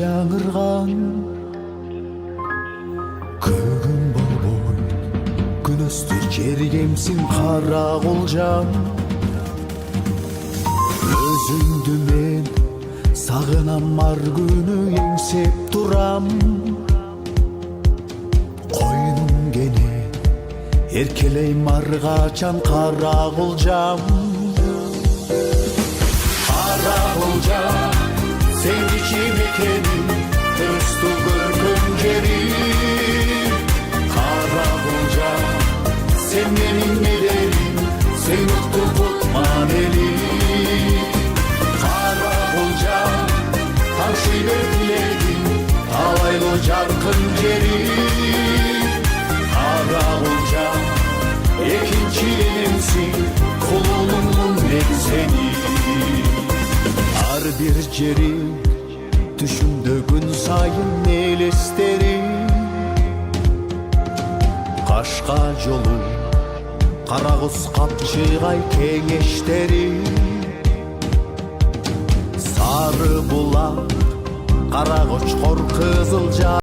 жаңырған. Көгім болбой күнөстү жергемсин кара колжам. Өзүңдү мен сагынам, ар күнү эңсеп турам. Койнум кенен эркелейм ар качан кара колжам. Кара колжам, sen içim ekenim, üstü görküm cerim. Kara bulcam, sen benim mederim, sen mutlu tutman elim. Kara bulcam, taşıyla diledim, alaylı carkın cerim. Kara bulcam, ekinci elimsin, kulunum ben seni. Har bir cerim, düşümde gün sayın elesterim. Kaşka yolu, Karagöz kapçıgay kengeşterim. Sarı bulak, Karakoçkor Kızılca.